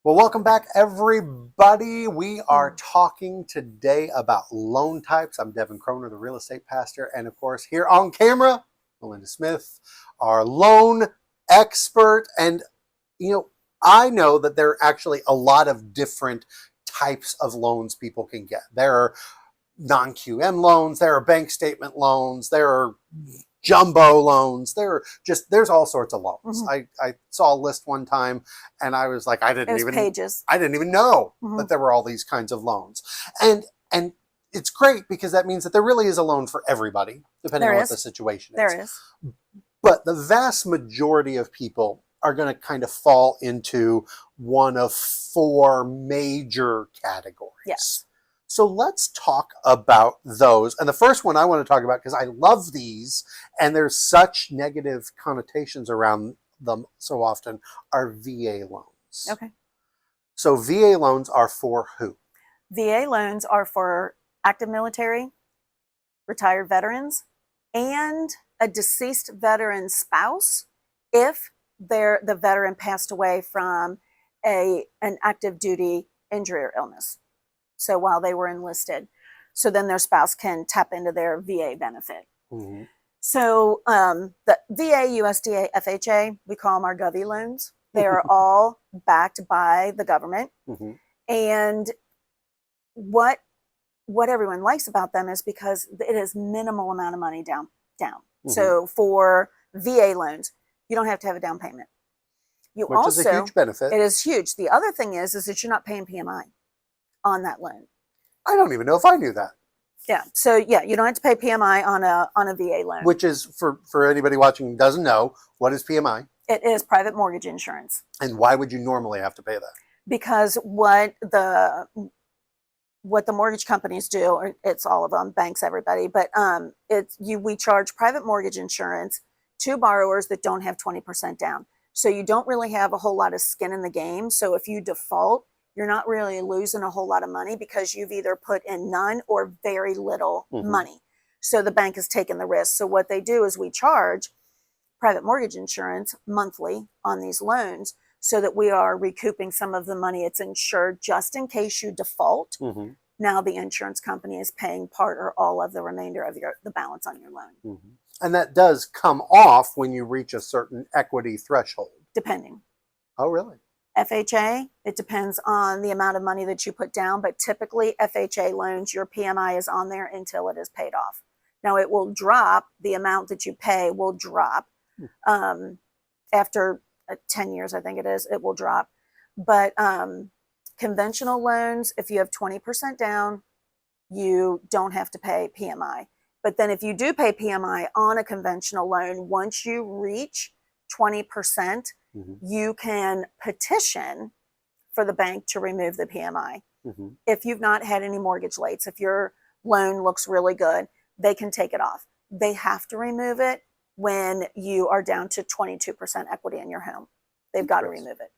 Well, welcome back, everybody. We are talking today about loan types. I'm Devin Kroner, the real estate pastor, and of course, here on camera, Melinda Smith, our loan expert. And I know that there are actually a lot of different types of loans people can get. There are non-QM loans, there are bank statement loans, there are jumbo loans, there's all sorts of loans. I saw a list one time and I was like, I didn't even know that there were all these kinds of loans. And it's great because that means that there really is a loan for everybody, depending on what the situation is. There is. But the vast majority of people are going to kind of fall into one of four major categories. Yes. So let's talk about those. And the first one I want to talk about, because I love these and there's such negative connotations around them so often, are VA loans. Okay. So VA loans are for who? VA loans are for active military, retired veterans, and a deceased veteran's spouse if the veteran passed away from an active duty injury or illness. So while they were enlisted, so then their spouse can tap into their VA benefit. Mm-hmm. So the VA, USDA, FHA, we call them our Govy loans. They are all backed by the government. Mm-hmm. And what everyone likes about them is because it is minimal amount of money down. Mm-hmm. So for VA loans, you don't have to have a down payment. Which is a huge benefit. It is huge. The other thing is that you're not paying PMI on that loan. I don't even know if I knew that. Yeah. So yeah, you don't have to pay PMI on a VA loan. Which is, for anybody watching who doesn't know, what is PMI? It is private mortgage insurance. And why would you normally have to pay that? Because what the mortgage companies do, or it's all of them, banks, everybody, but we charge private mortgage insurance to borrowers that don't have 20% down. So you don't really have a whole lot of skin in the game. So if you default, you're not really losing a whole lot of money because you've either put in none or very little money. So the bank has taken the risk. So what they do is we charge private mortgage insurance monthly on these loans so that we are recouping some of the money it's insured just in case you default. Mm-hmm. Now the insurance company is paying part or all of the remainder of the balance on your loan. Mm-hmm. And that does come off when you reach a certain equity threshold. Depending. Oh, really? FHA, it depends on the amount of money that you put down, but typically FHA loans, your PMI is on there until it is paid off. Now it will drop, the amount that you pay will drop. After 10 years, I think it will drop. But conventional loans, if you have 20% down, you don't have to pay PMI. But then if you do pay PMI on a conventional loan, once you reach 20%, you can petition for the bank to remove the PMI. If you've not had any mortgage lates, if your loan looks really good, they can take it off. They have to remove it when you are down to 22% equity in your home. They've got to remove it.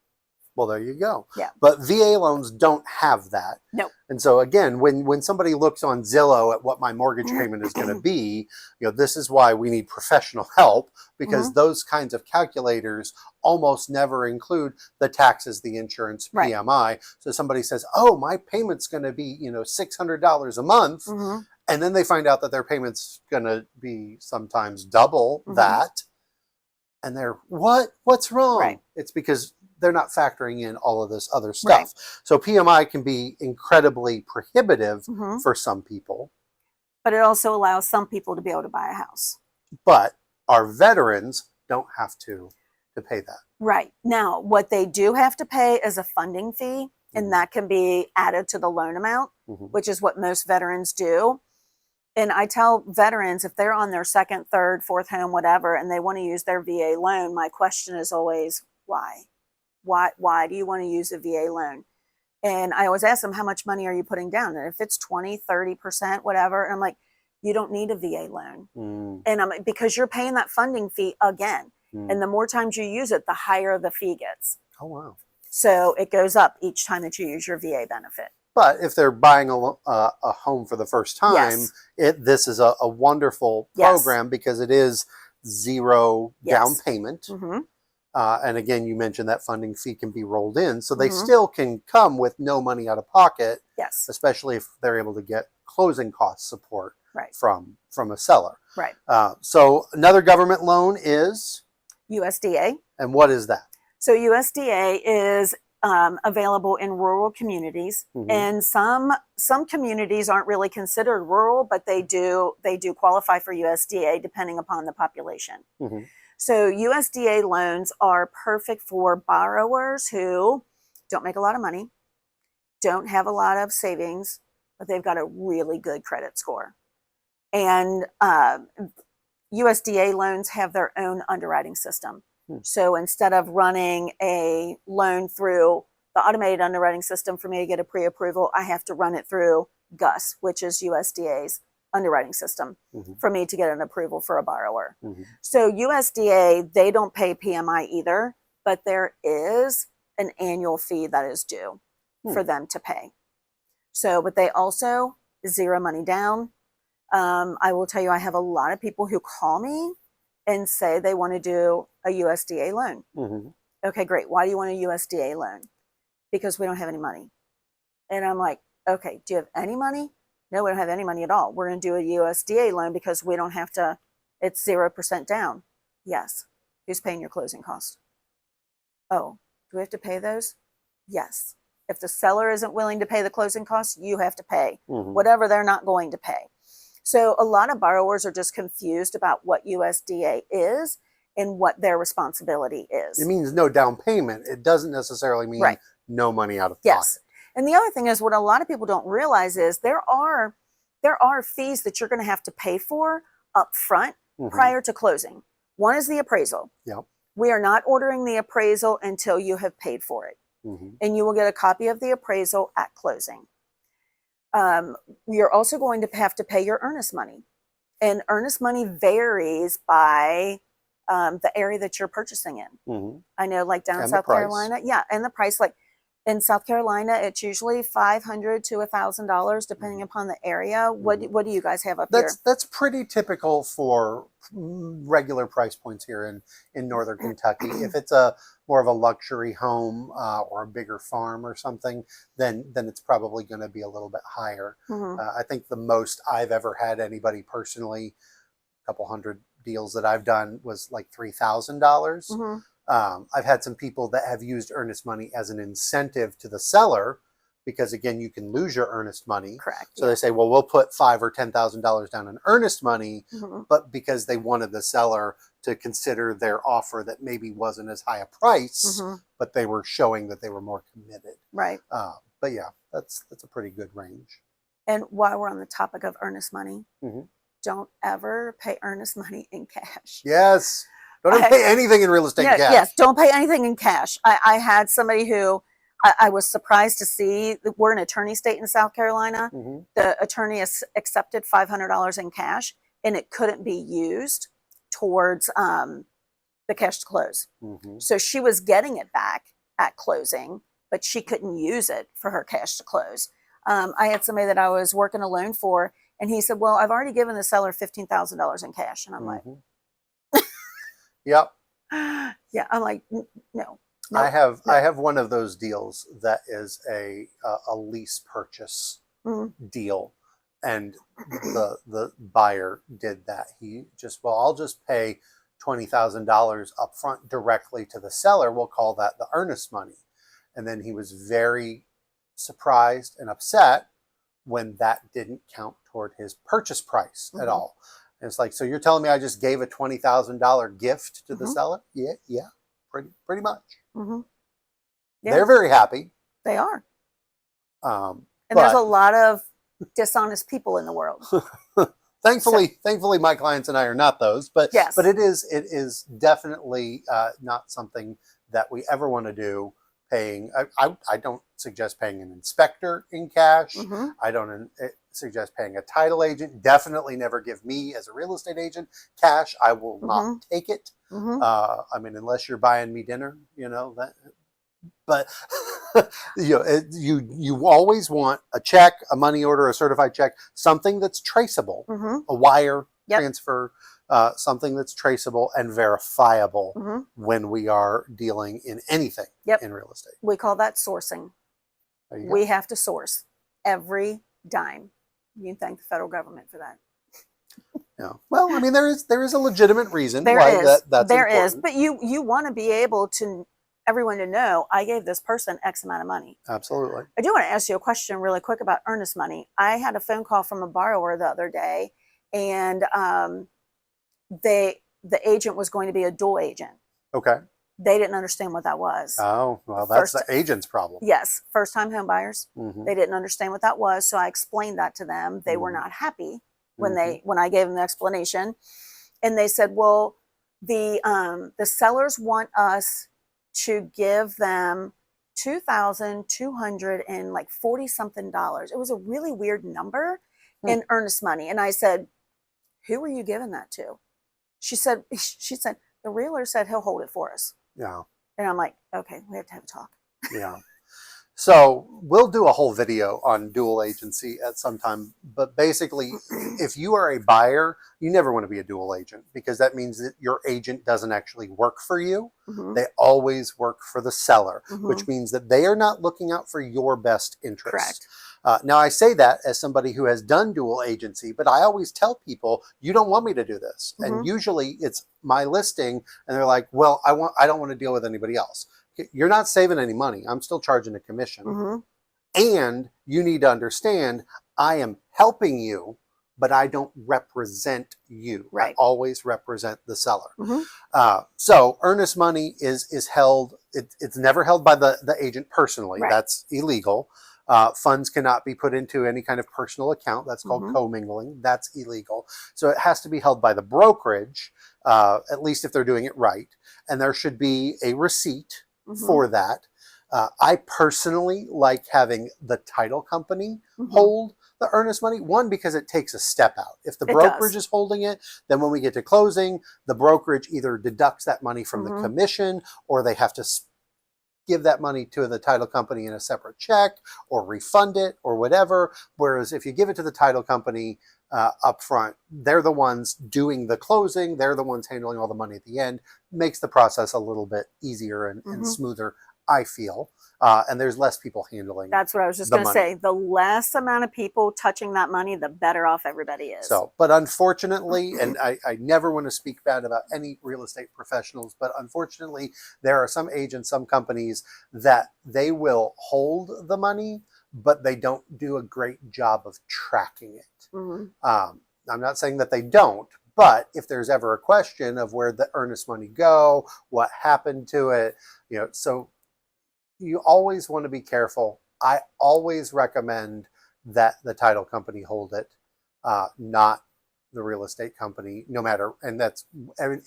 Well, there you go. Yeah. But VA loans don't have that. No. And so again, when somebody looks on Zillow at what my mortgage payment is going to be, this is why we need professional help, because those kinds of calculators almost never include the taxes, the insurance, PMI. So somebody says, oh, my payment's going to be, $600 a month. And then they find out that their payment's going to be sometimes double that. And they're, what's wrong? Right. It's because they're not factoring in all of this other stuff. Right. So PMI can be incredibly prohibitive for some people. But it also allows some people to be able to buy a house. But our veterans don't have to pay that. Right. Now, what they do have to pay is a funding fee, and that can be added to the loan amount, which is what most veterans do. And I tell veterans, if they're on their second, third, fourth home, whatever, and they want to use their VA loan, my question is always, why? Why do you want to use a VA loan? And I always ask them, how much money are you putting down? And if it's 20, 30%, whatever, and I'm like, you don't need a VA loan. And because you're paying that funding fee again. And the more times you use it, the higher the fee gets. Oh, wow. So it goes up each time that you use your VA benefit. But if they're buying a home for the first time, this is a wonderful program because it is zero down payment. And again, you mentioned that funding fee can be rolled in, so they Mhm. still can come with no money out of pocket, Yes. especially if they're able to get closing cost support Right. from a seller. Right. So another government loan is, USDA. and what is that? So USDA is available in rural communities, and some communities aren't really considered rural, but they do qualify for USDA depending upon the population. So USDA loans are perfect for borrowers who don't make a lot of money, don't have a lot of savings, but they've got a really good credit score. And USDA loans have their own underwriting system. So instead of running a loan through the automated underwriting system for me to get a pre-approval, I have to run it through GUS, which is USDA's underwriting system, for me to get an approval for a borrower. So USDA, they don't pay PMI either, but there is an annual fee that is due for them to pay. So, but they also zero money down. I will tell you, I have a lot of people who call me and say they want to do a USDA loan. Okay, great. Why do you want a USDA loan? Because we don't have any money. And I'm like, okay, do you have any money? No, we don't have any money at all. We're going to do a USDA loan because we don't have to, it's 0% down. Yes. Who's paying your closing costs? Oh, do we have to pay those? Yes. If the seller isn't willing to pay the closing costs, you have to pay whatever they're not going to pay. So a lot of borrowers are just confused about what USDA is and what their responsibility is. It means no down payment. It doesn't necessarily mean no money out of pocket. And the other thing is, what a lot of people don't realize is there are fees that you're going to have to pay for up front prior to closing. One is the appraisal. We are not ordering the appraisal until you have paid for it. And you will get a copy of the appraisal at closing. You're also going to have to pay your earnest money. And earnest money varies by the area that you're purchasing in. I know, like down in South Carolina, and the price, like in South Carolina, it's usually $500 to $1,000 depending upon the area. What do you guys have up here? That's pretty typical for regular price points here in Northern Kentucky. If it's more of a luxury home or a bigger farm or something, then it's probably going to be a little bit higher. I think the most I've ever had anybody personally, a couple hundred deals that I've done, was like $3,000. I've had some people that have used earnest money as an incentive to the seller, because again, you can lose your earnest money. Correct. So they say, well, we'll put $5,000 or $10,000 down in earnest money, but because they wanted the seller to consider their offer that maybe wasn't as high a price, but they were showing that they were more committed. Right. But yeah, that's a pretty good range. And while we're on the topic of earnest money, don't ever pay earnest money in cash. Yes. Don't pay anything in real estate in cash. Yes, don't pay anything in cash. I had somebody who I was surprised to see. We're an attorney state in South Carolina. The attorney accepted $500 in cash, and it couldn't be used towards the cash to close. So she was getting it back at closing, but she couldn't use it for her cash to close. I had somebody that I was working a loan for, and he said, well, I've already given the seller $15,000 in cash. And I'm like, yep. Yeah, I'm like, no. I have one of those deals that is a lease purchase deal, and the buyer did that. He just, well, I'll just pay $20,000 up front directly to the seller. We'll call that the earnest money. And then he was very surprised and upset when that didn't count toward his purchase price at all. And it's like, so you're telling me I just gave a $20,000 gift to the seller? Yeah, pretty much. They're very happy. They are. And there's a lot of dishonest people in the world. Thankfully, my clients and I are not those. But but it is definitely not something that we ever want to do. Paying, I don't suggest paying an inspector in cash. I don't suggest paying a title agent. Definitely never give me, as a real estate agent, cash. I will not take it. I mean, unless you're buying me dinner, you know that. But you know, you always want a check, a money order, a certified check, something that's traceable, a wire transfer, something that's traceable and verifiable Mhm. when we are dealing in anything Yep. in real estate. We call that sourcing. There you We go. have to source every dime. You can thank the federal government for that. Yeah. Well, I mean, there is a legitimate reason There why is. that's There is. important. But you want to be able to everyone to know I gave this person X amount of money. Absolutely. I do want to ask you a question really quick about earnest money. I had a phone call from a borrower the other day, and the agent was going to be a dual agent. Okay. They didn't understand what that was. Oh, well, that's First- the agent's problem. Yes, first time home buyers. Mhm. They didn't understand what that was, so I explained that to them. They were Mhm. not happy when Mhm. when I gave them the explanation, and they said, "Well, the sellers want us to give them $2,240 something dollars." It was a really weird number in earnest money, and I said, "Who are you giving that to?" She said, "The realtor said he'll hold it for us." Yeah. And I'm like, "Okay, we have to have a talk." Yeah. So we'll do a whole video on dual agency at some time. But basically, if you are a buyer, you never want to be a dual agent, because that means that your agent doesn't actually work for you. Mhm. They always work for the seller, Mhm. which means that they are not looking out for your best interest. Correct. Now, I say that as somebody who has done dual agency, but I always tell people, you don't want me to do this. And Mhm. usually it's my listing, and they're like, well, I don't want to deal with anybody else. You're not saving any money. I'm still charging a commission. Mhm. And you need to understand, I am helping you, but I don't represent you. Right. I always represent the seller. Mhm. So earnest money is held. It's never held by the agent personally. Right. That's illegal. Funds cannot be put into any kind of personal account. That's called Mhm. commingling. That's illegal. So it has to be held by the brokerage, at least if they're doing it right. And there should be a receipt Mhm. for that. I personally like having the title company Mhm. hold the earnest money. One, because it takes a step out. If the It brokerage does. is holding it, then when we get to closing, the brokerage either deducts that money from the Mhm. commission, or they have to give that money to the title company in a separate check, or refund it, or whatever. Whereas if you give it to the title company up front, they're the ones doing the closing. They're the ones handling all the money at the end. Makes the process a little bit easier and Mhm. smoother, I feel. And there's less people handling That's what I was just the going to money. say. The less amount of people touching that money, the better off everybody is. So, but unfortunately, and I never want to speak bad about any real estate professionals, but unfortunately, there are some agents, some companies that they will hold the money, but they don't do a great job of tracking it. Mhm. I'm not saying that they don't, but if there's ever a question of where the earnest money go, what happened to it, so you always want to be careful. I always recommend that the title company hold it, not the real estate company, no matter, and that's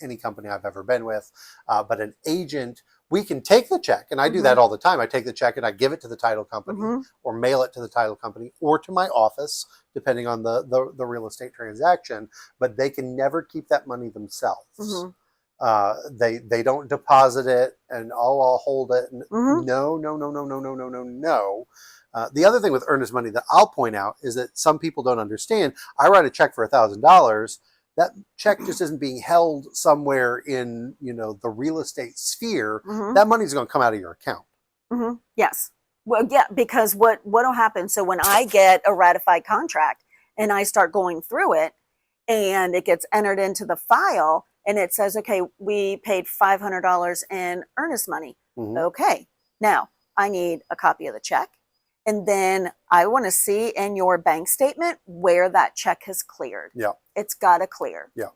any company I've ever been with. But an agent, we can take the check, and I do that all the time. I take the check and I give it to the title company, Mhm. or mail it to the title company, or to my office, depending on the real estate transaction. But they can never keep that money themselves. Mhm. They don't deposit it and I'll hold it. Mhm. No, no, no, no, no, no, no, no, no. The other thing with earnest money that I'll point out is that some people don't understand. I write a check for $1,000. That check just isn't being held somewhere in the real estate sphere. Mhm. That money's going to come out of your account. Mhm. Yes. Well, yeah, because what'll happen? So when I get a ratified contract and I start going through it, and it gets entered into the file, and it says, "Okay, we paid $500 in earnest money." Mhm. Okay, now I need a copy of the check, and then I want to see in your bank statement where that check has cleared. Yeah. It's got to clear. Yeah.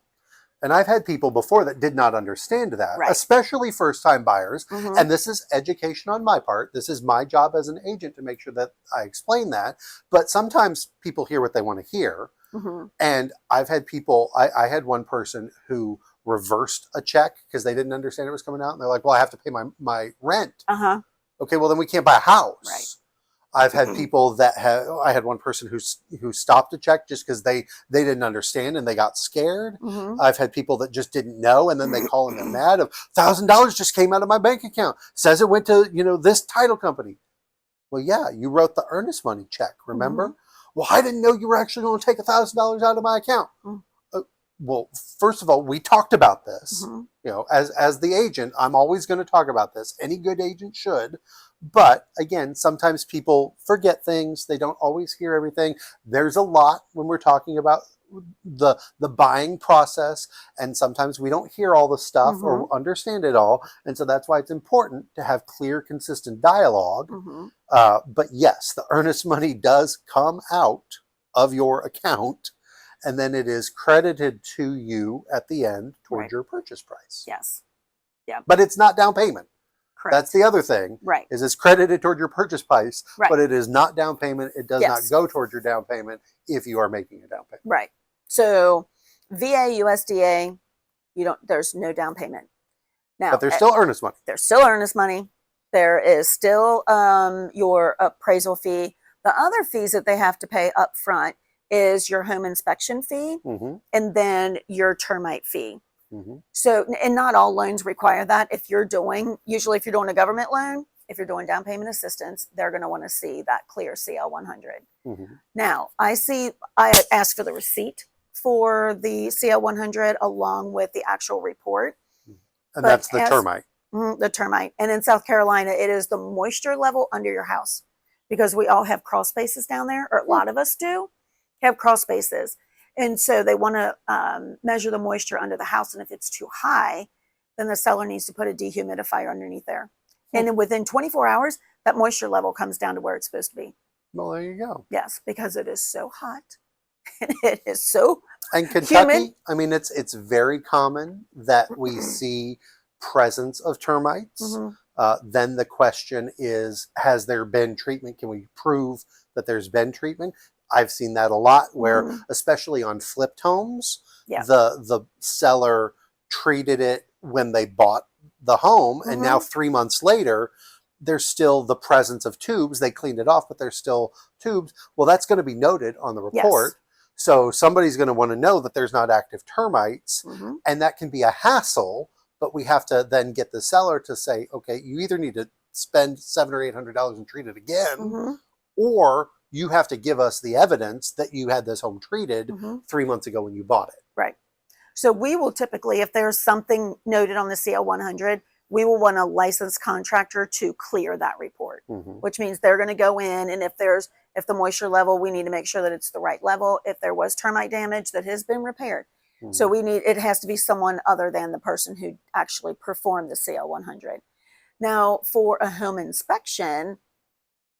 And I've had people before that did not understand that, Right. especially first-time buyers. Mhm. And this is education on my part. This is my job as an agent to make sure that I explain that. But sometimes people hear what they want to hear. Mhm. And I've had people, I had one person who reversed a check because they didn't understand it was coming out. And they're like, well, I have to pay my rent. Uh-huh. Okay, well, then we can't buy a house. Right. I've had people I had one person who stopped a check just because they didn't understand and they got scared. Mhm. I've had people that just didn't know, and then they call and they're mad of $1,000 just came out of my bank account. Says it went to, this title company. Well, yeah, you wrote the earnest money check, remember? Mhm. Well, I didn't know you were actually going to take $1,000 out of my account. Mm. Well, first of all, we talked about this. Mm-hmm. You know, as the agent, I'm always going to talk about this. Any good agent should. But again, sometimes people forget things. They don't always hear everything. There's a lot when we're talking about the buying process, and sometimes we don't hear all the stuff Mm-hmm. or understand it all. And so that's why it's important to have clear, consistent dialogue. Mm-hmm. But yes, the earnest money does come out of your account, and then it is credited to you at the end towards Right. your purchase price. Yes. Yeah. But it's not down payment. Correct. That's the other thing. Right. Is it's credited toward your purchase price, Right. but it is not down payment. It does not Yes. go towards your down payment if you are making a down payment. Right. So VA, USDA, there's no down payment. Now, But there's still earnest money. There's still earnest money. There is still your appraisal fee. The other fees that they have to pay up front is your home inspection fee Mm-hmm. and then your termite fee. Mm-hmm. So, and not all loans require that. Usually if you're doing a government loan, if you're doing down payment assistance, they're going to want to see that clear CL 100. Mm-hmm. Now, I asked for the receipt for the CL 100 along with the actual report. And that's the termite. The termite. And in South Carolina, it is the moisture level under your house, because we all have crawl spaces down there, or a lot of us do have crawl spaces. And so they want to measure the moisture under the house. And if it's too high, then the seller needs to put a dehumidifier underneath there. And then within 24 hours, that moisture level comes down to where it's supposed to be. Well, there you go. Yes, because it is so hot. And it is so And Kentucky, humid. I mean, it's very common that we see presence of termites. Mm-hmm. Then the question is, has there been treatment? Can we prove that there's been treatment? I've seen that a lot where, Mm-hmm. especially on flipped homes, Yeah. the seller treated it when they bought the home, and Mm-hmm. now 3 months later, there's still the presence of tubes. They cleaned it off, but there's still tubes. Well, that's going to be noted on the report. Yes. So somebody's going to want to know that there's not active termites, Mm-hmm. and that can be a hassle. But we have to then get the seller to say, okay, you either need to spend $700 or $800 and treat it again, Mm-hmm. or you have to give us the evidence that you had this home treated Mm-hmm. 3 months ago when you bought it. Right. So we will typically, if there's something noted on the CL 100, we will want a licensed contractor to clear that report, Mm-hmm. which means they're going to go in, and if the moisture level, we need to make sure that it's the right level. If there was termite damage, that has been repaired. Mm-hmm. So it has to be someone other than the person who actually performed the CL 100. Now, for a home inspection,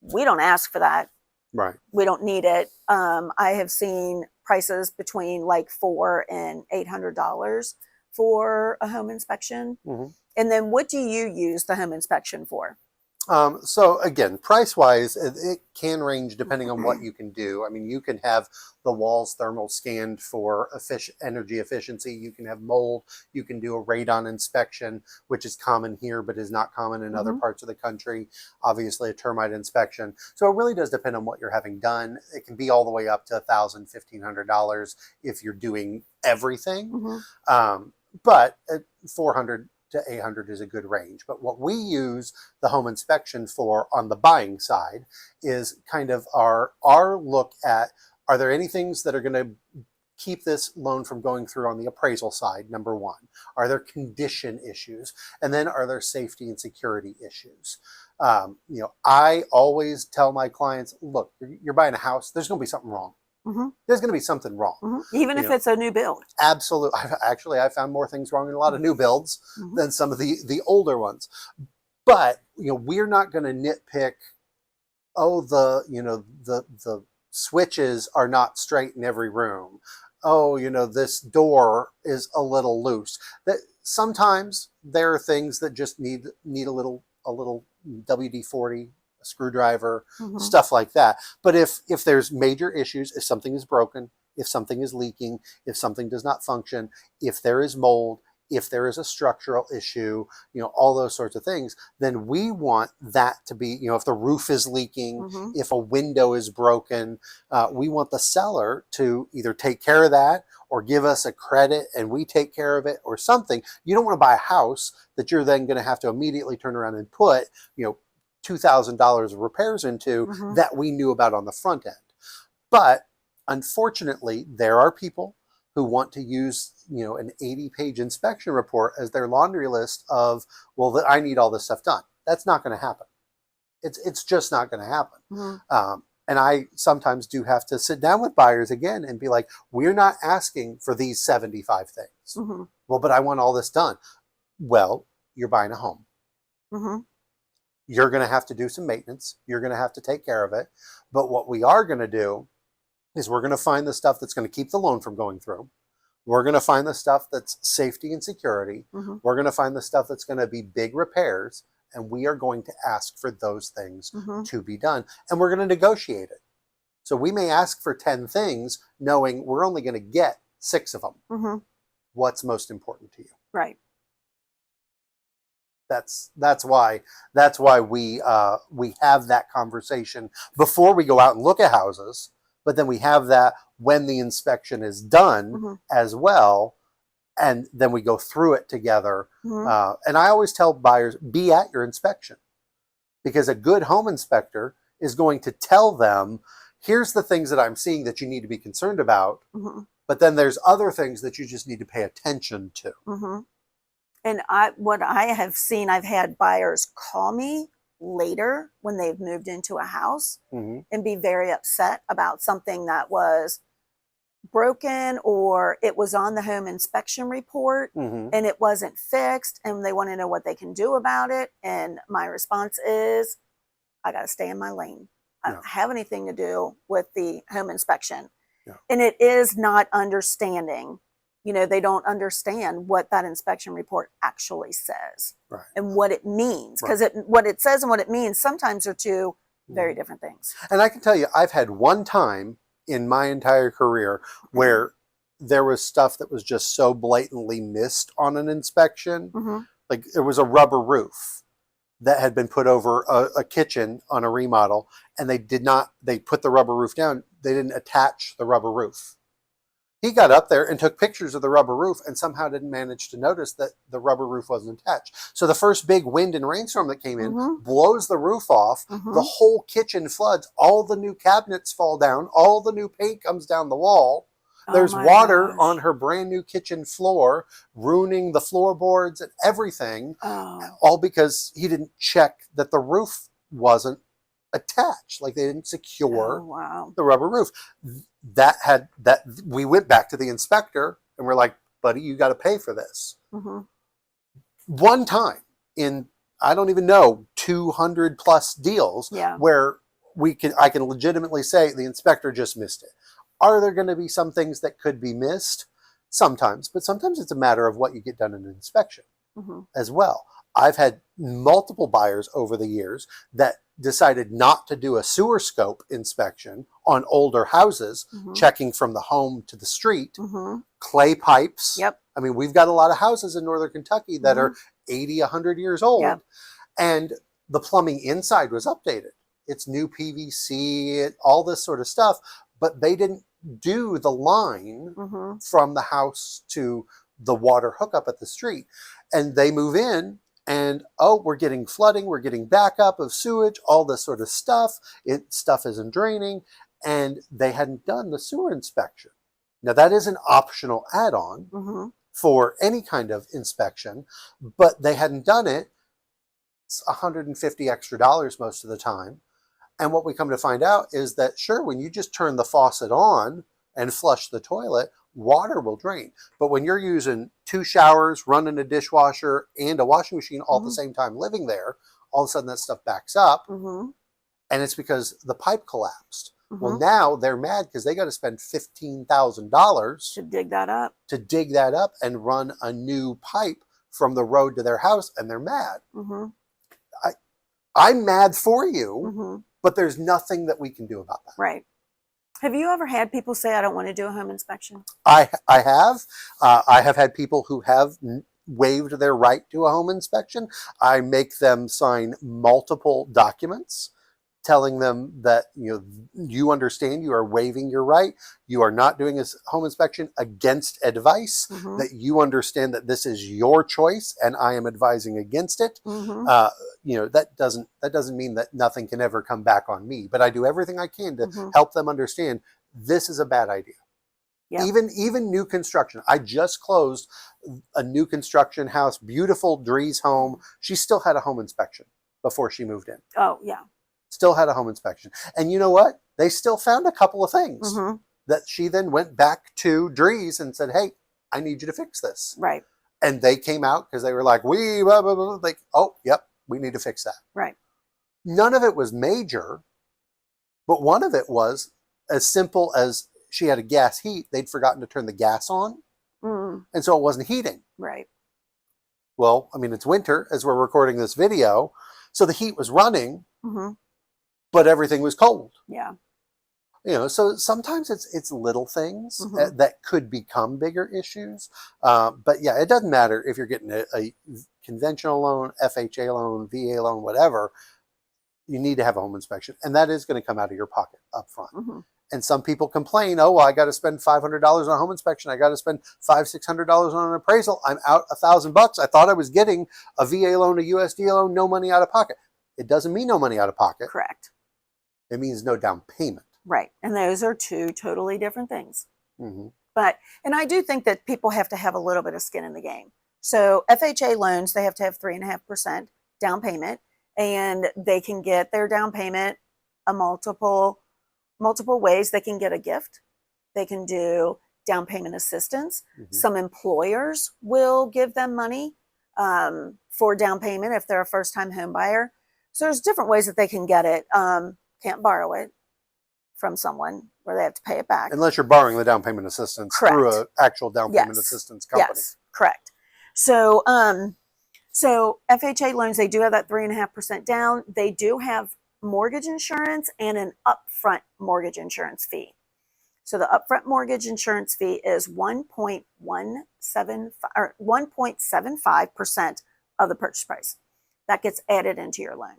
we don't ask for that. Right. We don't need it. I have seen prices between like $400 and $800 for a home inspection. Mm-hmm. And then what do you use the home inspection for? So again, price-wise, it can range depending on what you can do. I mean, you can have the walls thermal scanned for energy efficiency. You can have mold. You can do a radon inspection, which is common here, but is not common in other parts of the country. Obviously, a termite inspection. So it really does depend on what you're having done. It can be all the way up to $1,000, $1,500 if you're doing everything. Mm-hmm. But at $400 to $800 is a good range. But what we use the home inspection for on the buying side is kind of our look at, are there any things that are going to keep this loan from going through on the appraisal side, number one? Are there condition issues? And then are there safety and security issues? I always tell my clients, look, you're buying a house, there's going to be something wrong. Mm-hmm. There's going to be something wrong. Mm-hmm. Even if it's a new build. Absolutely. I found more things wrong in a lot of new builds than some of the older ones. But, we're not going to nitpick, the switches are not straight in every room. This door is a little loose. That sometimes there are things that just need a little WD-40, a screwdriver, stuff like that. But if there's major issues, if something is broken, if something is leaking, if something does not function, if there is mold, if there is a structural issue, all those sorts of things, then we want that to be, if the roof is leaking, if a window is broken, we want the seller to either take care of that or give us a credit and we take care of it or something. You don't want to buy a house that you're then going to have to immediately turn around and put, $2,000 of repairs into that we knew about on the front end. But unfortunately, there are people who want to use, an 80-page inspection report as their laundry list of, well, I need all this stuff done. That's not going to happen. It's just not going to happen. Mm-hmm. And I sometimes do have to sit down with buyers again and be like, we're not asking for these 75 things. Mm-hmm. Well, but I want all this done. Well, you're buying a home. Mm-hmm. You're going to have to do some maintenance. You're going to have to take care of it. But what we are going to do is we're going to find the stuff that's going to keep the loan from going through. We're going to find the stuff that's safety and security. Mm-hmm. We're going to find the stuff that's going to be big repairs. And we are going to ask for those things Mm-hmm. to be done. And we're going to negotiate it. So we may ask for 10 things, knowing we're only going to get 6 of them. Mm-hmm. What's most important to you? Right. That's why we have that conversation before we go out and look at houses. But then we have that when the inspection is done Mm-hmm. as well. And then we go through it together. Mm-hmm. And I always tell buyers, be at your inspection. Because a good home inspector is going to tell them, here's the things that I'm seeing that you need to be concerned about. Mm-hmm. But then there's other things that you just need to pay attention to. Mm-hmm. And what I have seen, I've had buyers call me later when they've moved into a house Mm-hmm. and be very upset about something that was broken or it was on the home inspection report Mm-hmm. and it wasn't fixed and they want to know what they can do about it. And my response is, I got to stay in my lane. I don't have anything to do with the home inspection. Yeah. And it is not understanding. They don't understand what that inspection report actually says, Right. and what it means. Because Right. what it says and what it means sometimes are two very different things. And I can tell you, I've had one time in my entire career where there was stuff that was just so blatantly missed on an inspection. Mm-hmm. Like there was a rubber roof that had been put over a kitchen on a remodel, and they put the rubber roof down. They didn't attach the rubber roof. He got up there and took pictures of the rubber roof and somehow didn't manage to notice that the rubber roof wasn't attached. So the first big wind and rainstorm that came in Mm-hmm. blows the roof off. Mm-hmm. The whole kitchen floods. All the new cabinets fall down. All the new paint comes down the wall. There's Oh my water gosh. on her brand new kitchen floor, ruining the floorboards and everything, Oh. all because he didn't check that the roof wasn't attached. Like they didn't secure Oh, wow. the rubber roof. We went back to the inspector and we're like, buddy, you got to pay for this. Mm-hmm. One time in, I don't even know, 200 plus deals Yeah. where I can legitimately say the inspector just missed it. Are there going to be some things that could be missed? Sometimes, but sometimes it's a matter of what you get done in an inspection Mm-hmm. as well. I've had multiple buyers over the years that decided not to do a sewer scope inspection on older houses, Mm-hmm. checking from the home to the street, Mm-hmm. clay pipes. Yep. I mean, we've got a lot of houses in Northern Kentucky that are 80, 100 years old. Yep. And the plumbing inside was updated. It's new PVC, all this sort of stuff, but they didn't do the line Mm-hmm. from the house to the water hookup at the street. And they move in and, we're getting flooding, we're getting backup of sewage, all this sort of stuff. Stuff isn't draining, and they hadn't done the sewer inspection. Now that is an optional add-on Mm-hmm. for any kind of inspection, but they hadn't done it. It's $150 extra most of the time. And what we come to find out is that, sure, when you just turn the faucet on and flush the toilet, water will drain. But when you're using 2 showers, running a dishwasher and a washing machine all at the same time living there, all of a sudden that stuff backs up. Mm-hmm. And it's because the pipe collapsed. Mm-hmm. Well, now they're mad because they got to spend $15,000 Should dig that up. to dig that up and run a new pipe from the road to their house, and they're mad. Mm-hmm. I'm mad for you, Mm-hmm. but there's nothing that we can do about that. Right. Have you ever had people say, I don't want to do a home inspection? I have. I have had people who have waived their right to a home inspection. I make them sign multiple documents telling them that you understand you are waiving your right. You are not doing a home inspection against advice. Mm-hmm. That you understand that this is your choice, and I am advising against it. Mm-hmm. That doesn't mean that nothing can ever come back on me. But I do everything I can to Mm-hmm. help them understand this is a bad idea. Yep. Even new construction. I just closed a new construction house, beautiful Drees home. She still had a home inspection before she moved in. Oh, yeah. Still had a home inspection. And you know what? They still found a couple of things that she then went back to Drees and said, hey, I need you to fix this. Right. And they came out because they were like, blah, blah, blah. Like, oh, yep, we need to fix that. Right. None of it was major, but one of it was as simple as she had a gas heat. They'd forgotten to turn the gas on. And so it wasn't heating. Right. Well, I mean, it's winter as we're recording this video. So the heat was running, but everything was cold. Yeah. You know, so sometimes it's little things that could become bigger issues. But yeah, it doesn't matter if you're getting a conventional loan, FHA loan, VA loan, whatever. You need to have a home inspection, and that is going to come out of your pocket up front. And some people complain, oh, well, I got to spend $500 on a home inspection. I got to spend $500-600 on an appraisal. I'm out $1,000. I thought I was getting a VA loan, a USDA loan, no money out of pocket. It doesn't mean no money out of pocket. Correct. It means no down payment. Right. And those are two totally different things. But, and I do think that people have to have a little bit of skin in the game. So FHA loans, they have to have 3.5% down payment, and they can get their down payment a multiple ways. They can get a gift. They can do down payment assistance. Some employers will give them money for down payment if they're a first-time home buyer. So there's different ways that they can get it. Can't borrow it from someone where they have to pay it back. Unless you're borrowing the down payment assistance through an actual down payment assistance company. Yes, correct. So, so FHA loans, they do have that 3.5% down. They do have mortgage insurance and an upfront mortgage insurance fee. So the upfront mortgage insurance fee is 1.75% of the purchase price. That gets added into your loan.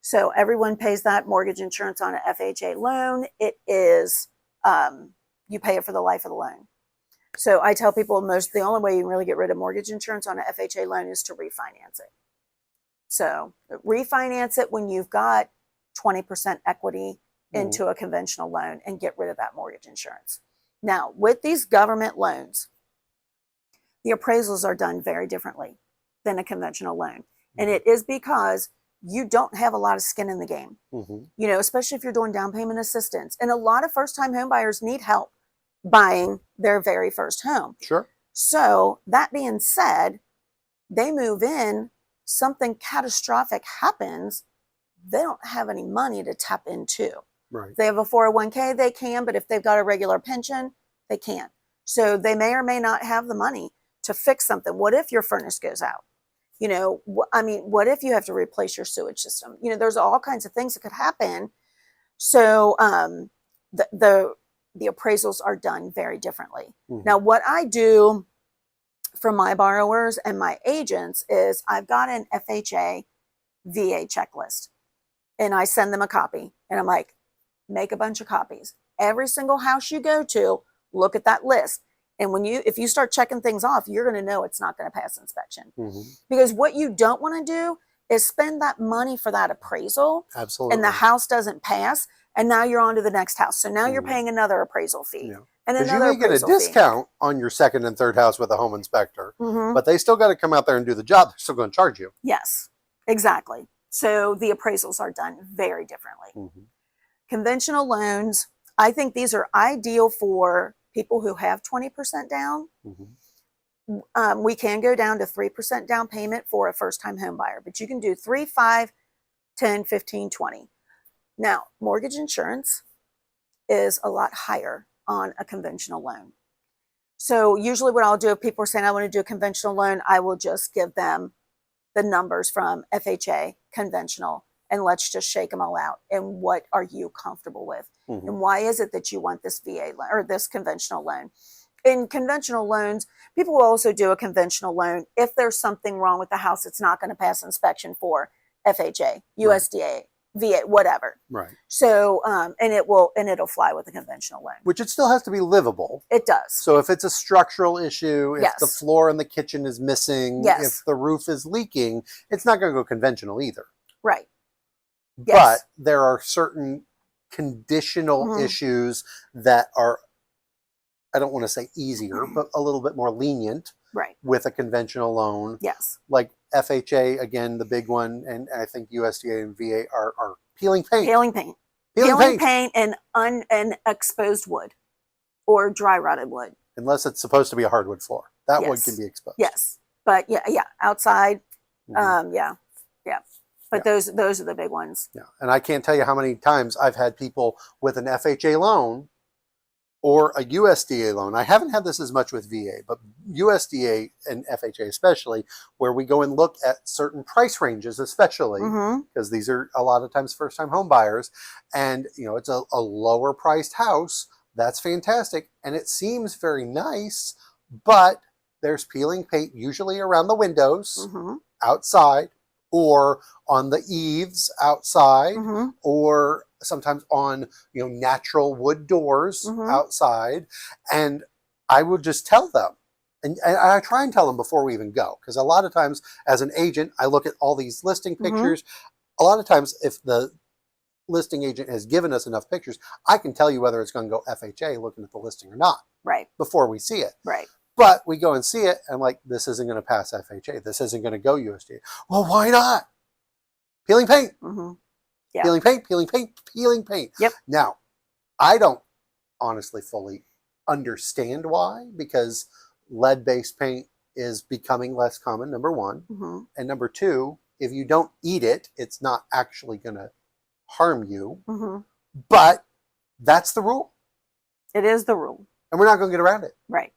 So everyone pays that mortgage insurance on an FHA loan. It is, you pay it for the life of the loan. So I tell people the only way you can really get rid of mortgage insurance on an FHA loan is to refinance it. So refinance it when you've got 20% equity into a conventional loan and get rid of that mortgage insurance. Now, with these government loans, the appraisals are done very differently than a conventional loan. And it is because you don't have a lot of skin in the game, you know, especially if you're doing down payment assistance. And a lot of first-time home buyers need help buying their very first home. Sure. So that being said, they move in, something catastrophic happens, they don't have any money to tap into. Right. If they have a 401k, they can, but if they've got a regular pension, they can't. So they may or may not have the money to fix something. What if your furnace goes out? You know, I mean, what if you have to replace your sewage system? You know, there's all kinds of things that could happen. So the appraisals are done very differently. Now, what I do for my borrowers and my agents is I've got an FHA VA checklist, and I send them a copy, and I'm like, make a bunch of copies. Every single house you go to, look at that list. And if you start checking things off, you're going to know it's not going to pass inspection. Because what you don't want to do is spend that money for that appraisal. Absolutely. And the house doesn't pass, and now you're on to the next house. So now you're paying another appraisal fee. And another you may get a discount on your second and third house with a home inspector, but they still got to come out there and do the job. They're still going to charge you. Yes, exactly. So the appraisals are done very differently. Conventional loans, I think these are ideal for people who have 20% down. We can go down to 3% down payment for a first-time home buyer, but you can do 3, 5, 10, 15, 20. Now, mortgage insurance is a lot higher on a conventional loan. So usually what I'll do if people are saying I want to do a conventional loan, I will just give them the numbers from FHA, conventional, and let's just shake them all out. And what are you comfortable with? And why is it that you want this VA loan or this conventional loan? In conventional loans, people will also do a conventional loan if there's something wrong with the house it's not going to pass inspection for FHA, USDA, VA, whatever. Right. So, and it'll fly with a conventional loan. Which it still has to be livable. It does. So if it's a structural issue, if Yes. the floor in the kitchen is missing, Yes. if the roof is leaking, it's not going to go conventional either. Right. But Yes. there are certain conditional issues that are I don't want to say easier, but a little bit more lenient Right. with a conventional loan. Yes. Like FHA, again, the big one, and I think USDA and VA are peeling paint. Peeling paint. Peeling paint and exposed wood or dry rotted wood. Unless it's supposed to be a hardwood floor. That wood can be exposed. Yes. But yeah, outside, Mhm. yeah. But those are the big ones. Yeah. And I can't tell you how many times I've had people with an FHA loan or a USDA loan. I haven't had this as much with VA, but USDA and FHA especially, where we go and look at certain price ranges, especially because these are a lot of times first-time home buyers, and it's a lower priced house. That's fantastic, and it seems very nice, but there's peeling paint usually around the windows, outside, or on the eaves outside, or sometimes on natural wood doors outside. And I would just tell them, and I try and tell them before we even go, because a lot of times as an agent I look at all these listing pictures. A lot of times if the listing agent has given us enough pictures, I can tell you whether it's going to go FHA looking at the listing or not, right, before we see it. Right. But we go and see it, and like, this isn't going to pass FHA. This isn't going to go USDA. Well, why not? Peeling paint. Yeah. Peeling paint, peeling paint, peeling paint. Yep. Now, I don't honestly fully understand why, because lead-based paint is becoming less common, number one. And number two, if you don't eat it, it's not actually going to harm you. But that's the rule. It is the rule. And we're not going to get around it. Right.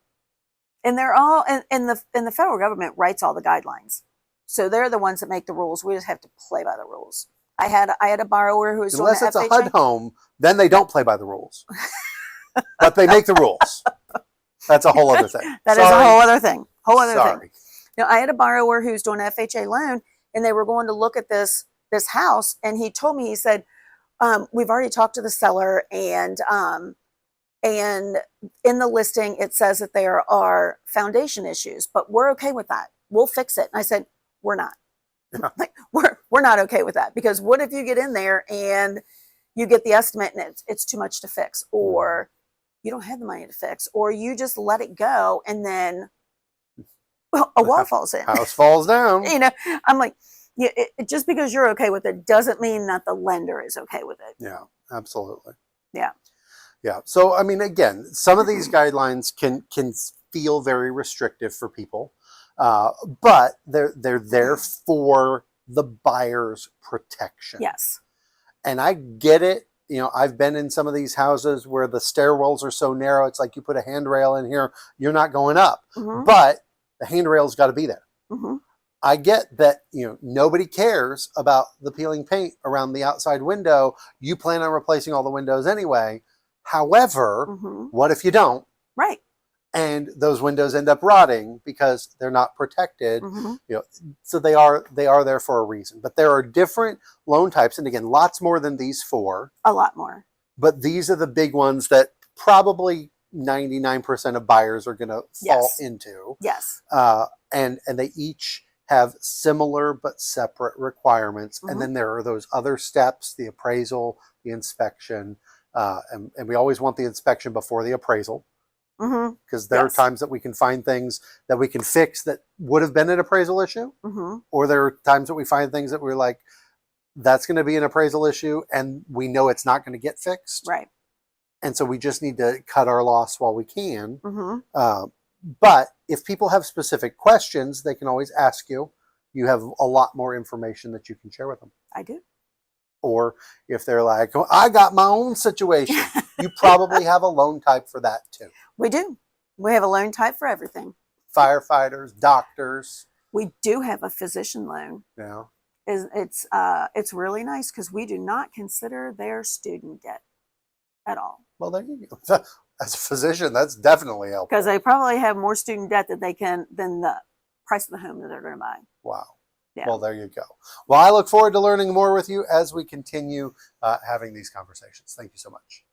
And they're all, and the federal government writes all the guidelines. So they're the ones that make the rules. We just have to play by the rules. I had a borrower who was unless doing it's a FHA. HUD home, then they don't play by the rules. But they make the rules. That's a whole other thing. That is a whole other thing. Whole other Sorry. thing. I had a borrower who's doing an FHA loan, and they were going to look at this house, and he told me, he said, we've already talked to the seller, and in the listing it says that there are foundation issues, but we're okay with that. We'll fix it. And I said, we're not. Yeah. Like, we're not okay with that, because what if you get in there and you get the estimate and it's too much to fix, or you don't have the money to fix, or you just let it go and then a wall falls in. House falls down. I'm like, just because you're okay with it doesn't mean that the lender is okay with it. Yeah, absolutely. Yeah. Yeah. So, I mean, again, some of these guidelines can feel very restrictive for people, but they're there for the buyer's protection. Yes. And I get it. I've been in some of these houses where the stairwells are so narrow, it's like you put a handrail in here, you're not going up. But the handrail's got to be there. I get that, nobody cares about the peeling paint around the outside window. You plan on replacing all the windows anyway. However, what if you don't? Right. And those windows end up rotting because they're not protected. So they are there for a reason. But there are different loan types, and again, lots more than these four. A lot more. But these are the big ones that probably 99% of buyers are going to fall into. Yes. And they each have similar but separate requirements. And then there are those other steps: the appraisal, the inspection, and we always want the inspection before the appraisal. Because there are times that we can find things that we can fix that would have been an appraisal issue. Or there are times that we find things that we're like, that's going to be an appraisal issue, and we know it's not going to get fixed. Right. And so we just need to cut our loss while we can. But if people have specific questions, they can always ask you. You have a lot more information that you can share with them. I do. Or if they're like, oh, I got my own situation, you probably have a loan type for that too. We do. We have a loan type for everything. Firefighters, doctors. We do have a physician loan. Yeah. It's really nice because we do not consider their student debt at all. Well, there you go. As a physician, that's definitely helpful. Because they probably have more student debt than the price of the home that they're going to buy. Wow. Yeah. Well, there you go. Well, I look forward to learning more with you as we continue having these conversations. Thank you so much.